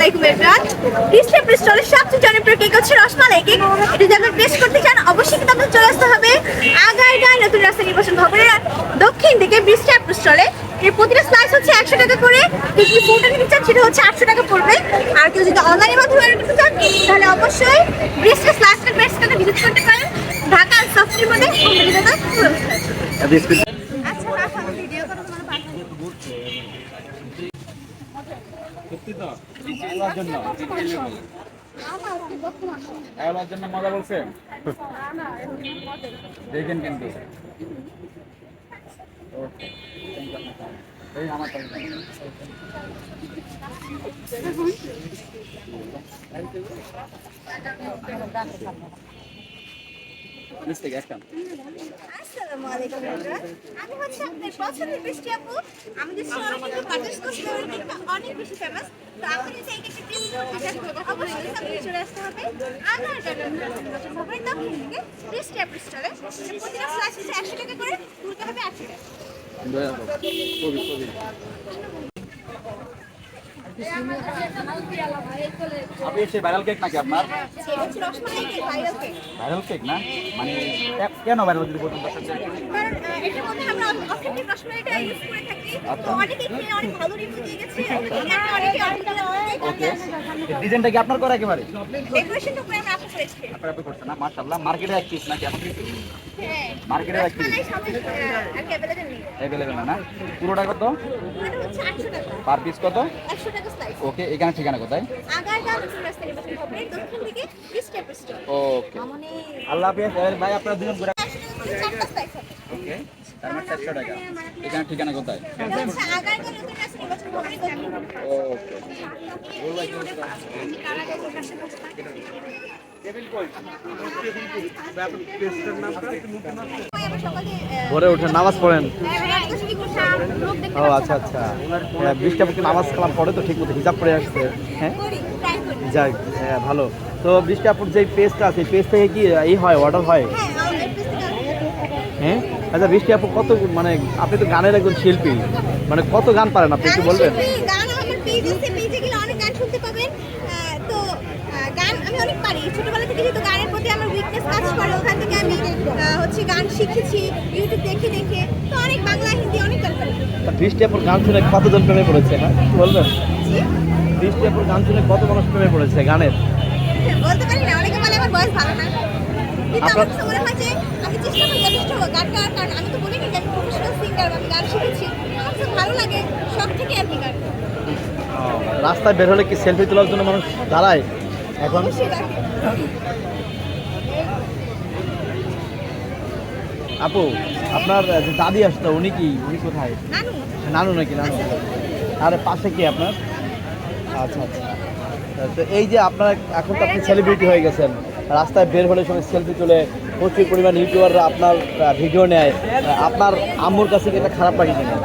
আলাইকুম everyone. Display প্রিস্টলের সবচেয়ে জনপ্রিয় কেক হচ্ছে রসমালাই কেক। এটা যদি আপনি টেস্ট করতে চান অবশ্যই কিন্তু আপনাদের চলে আসতে হবে আগারগাঁও নতুন রাস্তা নির্বাচন ভবনের দক্ষিণ দিকে ডিসপ্লে প্রিস্টলে। এর প্রতিটা স্লাইস হচ্ছে 100 টাকা করে। যদি ফুলটা নিতে চান সেটা হচ্ছে 800 টাকা পড়বে। আর কেউ যদি অনলাইনের মাধ্যমে অর্ডার করতে চান তাহলে অবশ্যই ডিসপ্লে স্লাইসের পেজটাকে ভিজিট করতে পারেন। ঢাকা সফটওয়্যার মধ্যে হোম ডেলিভারি পুরো আচ্ছা রাখো ভিডিও করো তোমার পাঠাবো। সত্যি তো খাওয়ার জন্য খাওয়ার জন্য মজা বলছে দেখেন কিন্তু এই আমার আসসালামু আলাইকুম এভরিওয়ান। আমি হচ্ছে আপনাদের পছন্দের বৃষ্টি আপু। আমাদের শহরে কিন্তু বাটারস্কচ ফ্লেভারের কেকটা অনেক বেশি ফেমাস। তো আপনি যদি এই কেকটা টেস্ট করতে চান অবশ্যই আপনাকে চলে আসতে হবে আগারগাঁও ভবনের দক্ষিণ দিকে বৃষ্টি আপু স্টলে। প্রতিটা স্লাইস হচ্ছে 100 টাকা করে, ফুলটা হবে 800 টাকা। আপনি সে ভাইরাল কেক নাকি আপনার এটা হচ্ছে rasmalai cake, viral cake. Viral cake না মানে কেন ভাইরাল যদি বলতেন কারণ এটার মধ্যে আমরা অথেন্টিক রসমালাইটা ইউজ করে থাকি। অনেকে খেয়ে অনেক ভালো রিভিউ দিয়ে গেছে। অনেকে ওকে ডিজাইনটা কি আপনার করা একেবারে ডেকোরেশনটা করে আমরা আপলোড করেছি। আপনারা তো করছেন না মাশাআল্লাহ মার্কেটে এক পিস নাকি এখন হ্যাঁ মার্কেটে এক পিস রসমালাই সবাই আর অ্যাভেলেবল নেই। অ্যাভেলেবেল না পুরোটা কত এটা হচ্ছে 800 টাকা, পার পিস কত 100 টাকা স্লাইস। ওকে এখানে ঠিকানা কোথায় আগারগাঁও নতুন রাস্তা নির্বাচন ভবনের দক্ষিণ দিকে স্টেপ স্টোর। ওকে আল্লাহ হাফেজ ভাই আপনারা দুজন ঘুরে 4টা স্লাইস হবে। ওকে তার মানে 400 টাকা এখানে ঠিকানা কোথায় এটা হচ্ছে আগারগাঁও নতুন রাস্তা নির্বাচন ভবনের দক্ষিণ দিকে। ভোরে উঠে নামাজ পড়েন? ও ও আচ্ছা আচ্ছা, বৃষ্টি আপনি নামাজ কালাম পড়ে তো ঠিক মতো হিসাব করে আসছে। হ্যাঁ যাক, হ্যাঁ ভালো। তো বৃষ্টি আপুর যে পেজটা আছে পেজ থেকে কি এই হয় অর্ডার হয়? হ্যাঁ আচ্ছা, বৃষ্টি আপু কত মানে আপনি তো গানের একজন শিল্পী, মানে কত গান পারেন আপনি একটু বলবেন? গান আমার পেজ আছে, পেজে গেলে অনেক গান শুনতে পাবেন। তো গান আমি অনেক পারি, ছোটবেলা থেকে যেহেতু গানের প্রতি আমার উইকনেস কাজ করে ওখান থেকে আমি হচ্ছে গান শিখেছি ইউটিউব দেখে দেখে। তো অনেক বাংলা হিন্দি অনেক গান পারি। বৃষ্টি আপুর গান শুনে কতজন প্রেমে পড়েছে? হ্যাঁ বলবেন? জি বৃষ্টি আপুর গান শুনে কত মানুষ প্রেমে পড়েছে গানের? বলতে পারি না, অনেকে বলে আমার ভয়েস ভালো না, কিন্তু আমার কাছে মনে হয় যে আমি চেষ্টা করি যথেষ্ট গান গাওয়ার। কারণ আমি তো বলিনি যে আমি প্রফেশনাল সিঙ্গার, আমি গান শিখেছি, আমার কাছে ভালো লাগে, সব থেকে আর কি গান। রাস্তায় বের হলে কি সেলফি তোলার জন্য মানুষ দাঁড়ায় এখন? অবশ্যই গান। আপু আপনার যে দাদি আসতো উনি কোথায়? নানু নানু নাকি? নানু আর পাশে কি আপনার? আচ্ছা আচ্ছা। তো এই যে আপনার এখন তো আপনি সেলিব্রিটি হয়ে গেছেন, রাস্তায় বের হলে সঙ্গে সেলফি তুলে প্রচুর পরিমাণ ইউটিউবাররা আপনার ভিডিও নেয়, আপনার আম্মুর কাছে কি এটা খারাপ লাগে কিনা?